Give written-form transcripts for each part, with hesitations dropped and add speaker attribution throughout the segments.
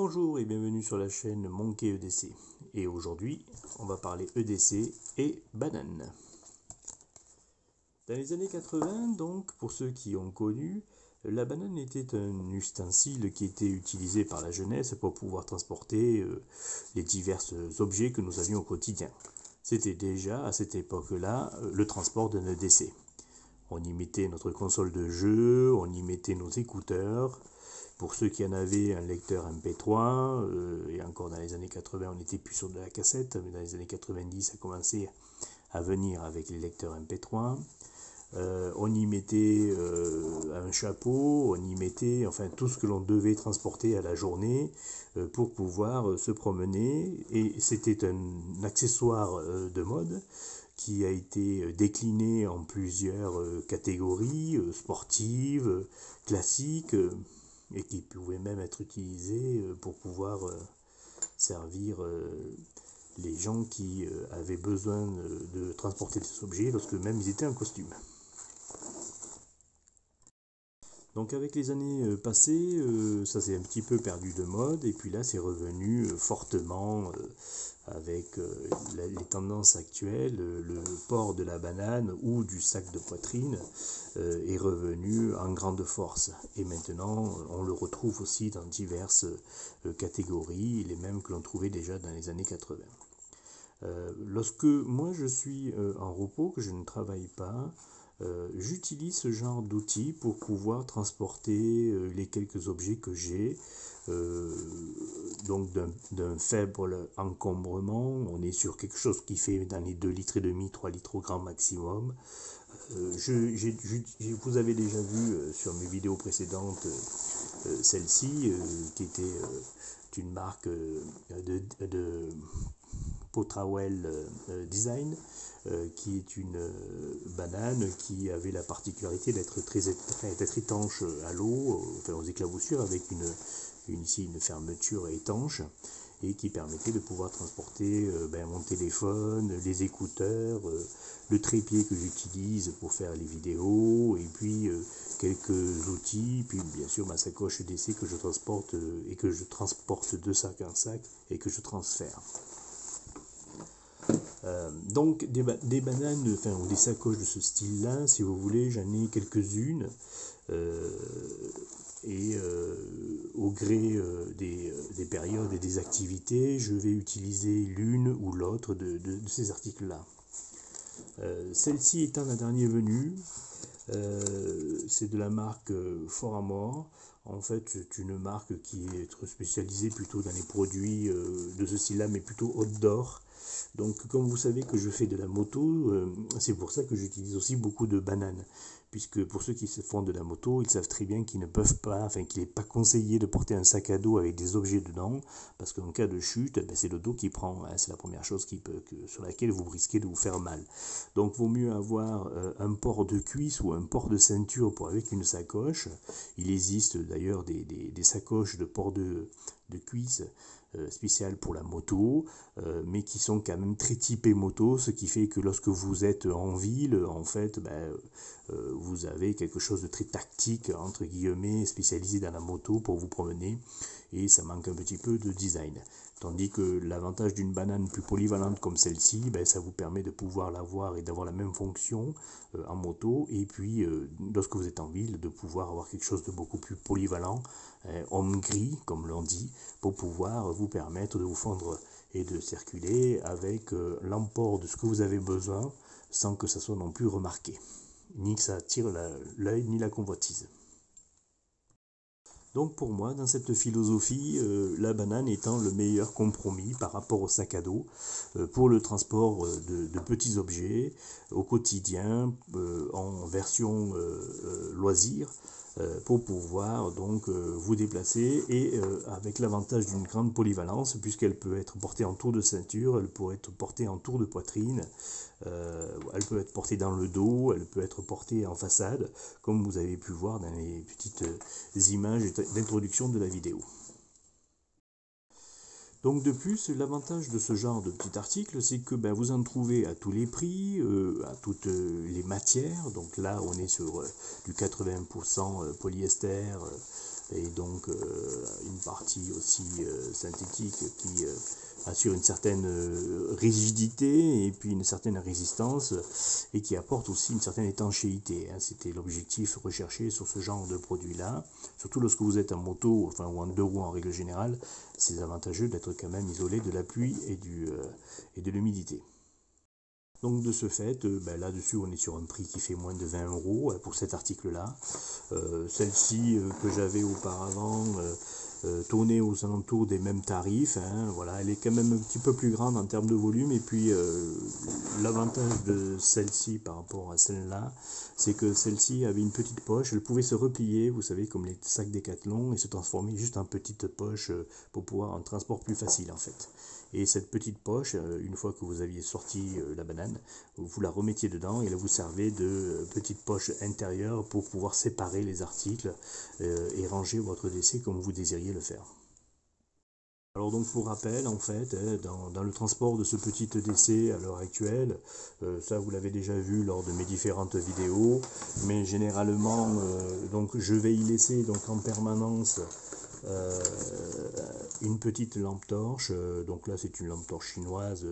Speaker 1: Bonjour et bienvenue sur la chaîne Monkey EDC. Et aujourd'hui, on va parler EDC et banane. Dans les années 80, donc, pour ceux qui ont connu, la banane était un ustensile qui était utilisé par la jeunesse pour pouvoir transporter les divers objets que nous avions au quotidien. C'était déjà, à cette époque-là, le transport d'un EDC. On y mettait notre console de jeu, on y mettait nos écouteurs. Pour ceux qui en avaient un lecteur MP3, et encore dans les années 80, on n'était plus sur de la cassette, mais dans les années 90, ça commençait à venir avec les lecteurs MP3. On y mettait un chapeau, on y mettait enfin tout ce que l'on devait transporter à la journée pour pouvoir se promener. Et c'était un accessoire de mode qui a été décliné en plusieurs catégories, sportives, classiques, et qui pouvait même être utilisé pour pouvoir servir les gens qui avaient besoin de transporter des objets lorsque même ils étaient en costume. Donc avec les années passées, ça s'est un petit peu perdu de mode, et puis là c'est revenu fortement avec les tendances actuelles. Le port de la banane ou du sac de poitrine est revenu en grande force. Et maintenant on le retrouve aussi dans diverses catégories, les mêmes que l'on trouvait déjà dans les années 80. Lorsque moi je suis en repos, que je ne travaille pas, j'utilise ce genre d'outils pour pouvoir transporter les quelques objets que j'ai, donc d'un faible encombrement. On est sur quelque chose qui fait dans les 2,5 litres, 3 litres au grand maximum. Vous avez déjà vu sur mes vidéos précédentes celle-ci, qui était une marque de Potrawell Design, qui est une banane qui avait la particularité d'être d'être étanche à l'eau, enfin aux éclaboussures, avec ici une fermeture étanche, et qui permettait de pouvoir transporter mon téléphone, les écouteurs, le trépied que j'utilise pour faire les vidéos, et puis quelques outils, puis bien sûr ma sacoche EDC que je transporte et que je transporte de sac en sac et que je transfère. Donc des bananes, enfin, ou des sacoches de ce style-là, si vous voulez, j'en ai quelques-unes, et au gré des périodes et des activités, je vais utiliser l'une ou l'autre de ces articles-là. Celle-ci étant la dernière venue, c'est de la marque Foramore. En fait, c'est une marque qui est spécialisée plutôt dans les produits de ce style-là, mais plutôt outdoor. Donc, comme vous savez que je fais de la moto, c'est pour ça que j'utilise aussi beaucoup de bananes. Puisque pour ceux qui se font de la moto, ils savent très bien qu'ils ne peuvent pas, enfin qu'il n'est pas conseillé de porter un sac à dos avec des objets dedans, parce qu'en cas de chute, c'est le dos qui prend, hein, c'est la première chose sur laquelle vous risquez de vous faire mal. Donc vaut mieux avoir un port de cuisse ou un port de ceinture avec une sacoche. Il existe d'ailleurs des sacoches de port de cuisse spéciales pour la moto, mais qui sont quand même très typées moto, ce qui fait que lorsque vous êtes en ville, en fait, vous avez quelque chose de très tactique, entre guillemets, spécialisé dans la moto pour vous promener, et ça manque un petit peu de design. Tandis que l'avantage d'une banane plus polyvalente comme celle-ci, ben, ça vous permet de pouvoir l'avoir et d'avoir la même fonction en moto. Et puis, lorsque vous êtes en ville, de pouvoir avoir quelque chose de beaucoup plus polyvalent, homme gris, comme l'on dit, pour pouvoir vous permettre de vous fondre et de circuler avec l'emport de ce que vous avez besoin, sans que ça soit non plus remarqué, ni que ça attire l'œil ni la convoitise. Donc pour moi, dans cette philosophie, la banane étant le meilleur compromis par rapport au sac à dos pour le transport de petits objets au quotidien en version loisir pour pouvoir donc vous déplacer et avec l'avantage d'une grande polyvalence puisqu'elle peut être portée en tour de ceinture, elle peut être portée en tour de poitrine, elle peut être portée dans le dos, elle peut être portée en façade, comme vous avez pu voir dans les petites images d'introduction de la vidéo. Donc de plus, l'avantage de ce genre de petit article, c'est que ben, vous en trouvez à tous les prix, à toutes les matières. Donc là, on est sur du 80% polyester et donc une partie aussi synthétique qui assure une certaine rigidité et puis une certaine résistance et qui apporte aussi une certaine étanchéité. C'était l'objectif recherché sur ce genre de produit-là. Surtout lorsque vous êtes en moto enfin, ou en deux roues en règle générale, c'est avantageux d'être quand même isolé de la pluie et de l'humidité. Donc de ce fait, ben là-dessus on est sur un prix qui fait moins de 20 € pour cet article-là. Celle-ci que j'avais auparavant tournait aux alentours des mêmes tarifs. Voilà, elle est quand même un petit peu plus grande en termes de volume. Et puis l'avantage de celle-ci par rapport à celle-là, c'est que celle-ci avait une petite poche. Elle pouvait se replier, vous savez, comme les sacs Décathlon, et se transformer juste en petite poche pour pouvoir un transport plus facile en fait. Et cette petite poche, une fois que vous aviez sorti la banane, vous la remettiez dedans et là vous servez de petite poche intérieure pour pouvoir séparer les articles et ranger votre déchet comme vous désiriez le faire. Alors donc pour rappel, en fait, dans le transport de ce petit EDC à l'heure actuelle, ça vous l'avez déjà vu lors de mes différentes vidéos, mais généralement, donc je vais y laisser donc en permanence une petite lampe torche, donc là c'est une lampe torche chinoise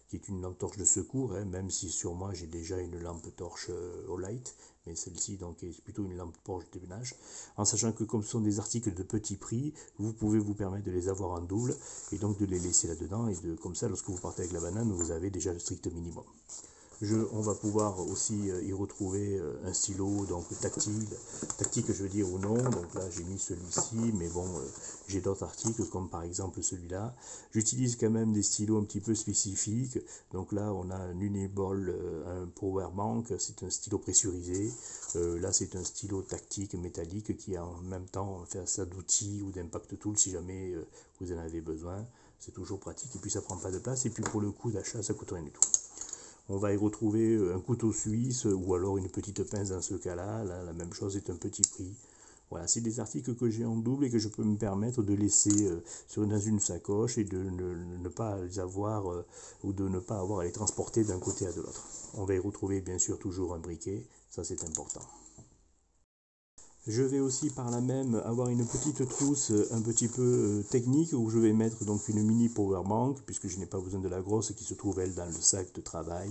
Speaker 1: qui est une lampe torche de secours, même si sur moi j'ai déjà une lampe torche au light, mais celle-ci donc est plutôt une lampe torche de ménage, en sachant que comme ce sont des articles de petit prix, vous pouvez vous permettre de les avoir en double et donc de les laisser là-dedans et comme ça lorsque vous partez avec la banane vous avez déjà le strict minimum. On va pouvoir aussi y retrouver un stylo donc tactique je veux dire ou non, donc là j'ai mis celui-ci, mais bon j'ai d'autres articles comme par exemple celui-là. J'utilise quand même des stylos un petit peu spécifiques, donc là on a un Uniball, un Powerbank, c'est un stylo pressurisé, là c'est un stylo tactique métallique qui a en même temps fait ça d'outils ou d'impact tool si jamais vous en avez besoin, c'est toujours pratique et puis ça prend pas de place et puis pour le coût d'achat ça coûte rien du tout. On va y retrouver un couteau suisse ou alors une petite pince dans ce cas-là. Là, la même chose est un petit prix. Voilà, c'est des articles que j'ai en double et que je peux me permettre de laisser dans une sacoche et de ne pas les avoir ou de ne pas avoir à les transporter d'un côté à de l'autre. On va y retrouver bien sûr toujours un briquet, ça c'est important. Je vais aussi par là même avoir une petite trousse un petit peu technique où je vais mettre donc une mini power bank puisque je n'ai pas besoin de la grosse qui se trouve elle dans le sac de travail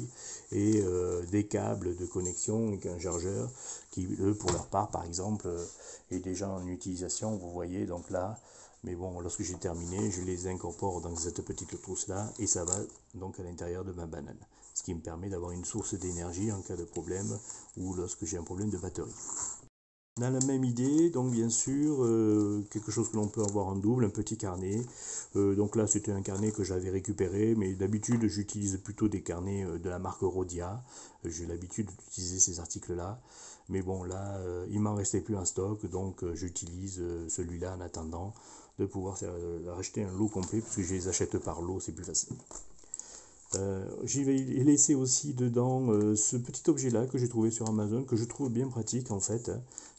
Speaker 1: et des câbles de connexion avec un chargeur qui eux pour leur part par exemple est déjà en utilisation, vous voyez donc là, mais bon lorsque j'ai terminé je les incorpore dans cette petite trousse là et ça va donc à l'intérieur de ma banane, ce qui me permet d'avoir une source d'énergie en cas de problème ou lorsque j'ai un problème de batterie. Dans la même idée, donc bien sûr, quelque chose que l'on peut avoir en double, un petit carnet. Donc là, c'était un carnet que j'avais récupéré, mais d'habitude, j'utilise plutôt des carnets de la marque Rhodia. J'ai l'habitude d'utiliser ces articles-là. Mais bon, là, il m'en restait plus en stock, donc j'utilise celui-là en attendant de pouvoir racheter un lot complet, puisque je les achète par lot, c'est plus facile. J'y vais laisser aussi dedans ce petit objet là que j'ai trouvé sur Amazon, que je trouve bien pratique en fait.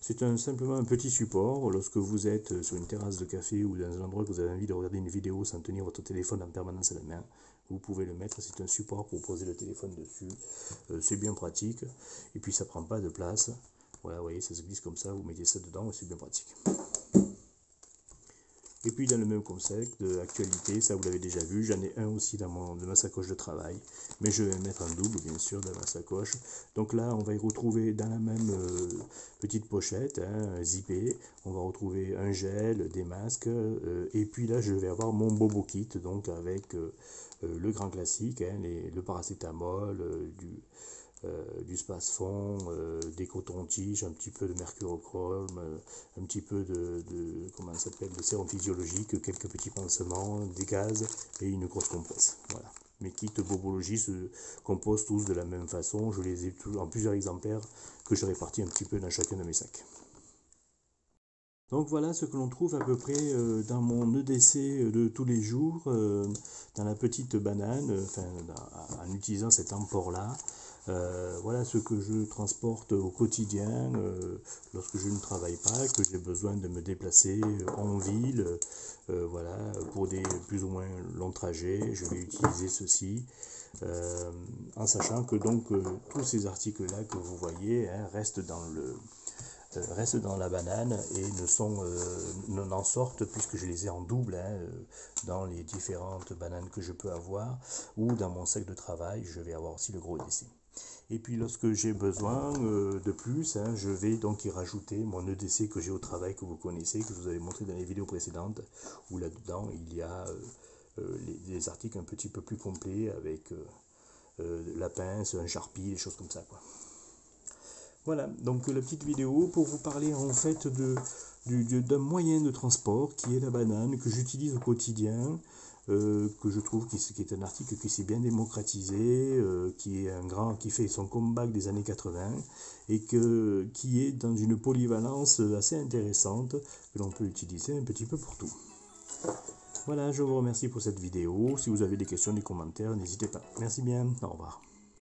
Speaker 1: C'est simplement un petit support lorsque vous êtes sur une terrasse de café ou dans un endroit que vous avez envie de regarder une vidéo sans tenir votre téléphone en permanence à la main. Vous pouvez le mettre, c'est un support pour poser le téléphone dessus. C'est bien pratique et puis ça prend pas de place. Voilà, vous voyez, ça se glisse comme ça, vous mettez ça dedans et c'est bien pratique. Et puis dans le même concept d'actualité, ça vous l'avez déjà vu, j'en ai un aussi dans ma sacoche de travail, mais je vais mettre un double bien sûr dans ma sacoche. Donc là on va y retrouver dans la même petite pochette, hein, zippée, on va retrouver un gel, des masques, et puis là je vais avoir mon bobo kit, donc avec le grand classique, hein, le paracétamol, du spasfon, des cotons-tiges, un petit peu de mercurochrome, un petit peu comment ça s'appelle, de sérum physiologique, quelques petits pansements, des gaz et une grosse compresse. Voilà. Mes kits bobologie se composent tous de la même façon. Je les ai tous en plusieurs exemplaires que je répartis un petit peu dans chacun de mes sacs. Donc voilà ce que l'on trouve à peu près dans mon EDC de tous les jours, dans la petite banane, en utilisant cet emport-là. Voilà ce que je transporte au quotidien lorsque je ne travaille pas, que j'ai besoin de me déplacer en ville, voilà, pour des plus ou moins longs trajets. Je vais utiliser ceci, en sachant que donc tous ces articles-là que vous voyez, hein, restent dans la banane et n'en sortent, puisque je les ai en double, hein, dans les différentes bananes que je peux avoir, ou dans mon sac de travail, je vais avoir aussi le gros EDC. Et puis lorsque j'ai besoin de plus, hein, je vais donc y rajouter mon EDC que j'ai au travail, que vous connaissez, que je vous avais montré dans les vidéos précédentes, où là-dedans il y a des articles un petit peu plus complets avec la pince, un charpie, des choses comme ça, quoi. Voilà, donc la petite vidéo pour vous parler en fait d'un moyen de transport qui est la banane, que j'utilise au quotidien, que je trouve qui est un article qui s'est bien démocratisé, qui fait son comeback des années 80 et qui est dans une polyvalence assez intéressante que l'on peut utiliser un petit peu pour tout. Voilà, je vous remercie pour cette vidéo. Si vous avez des questions, des commentaires, n'hésitez pas. Merci bien, au revoir.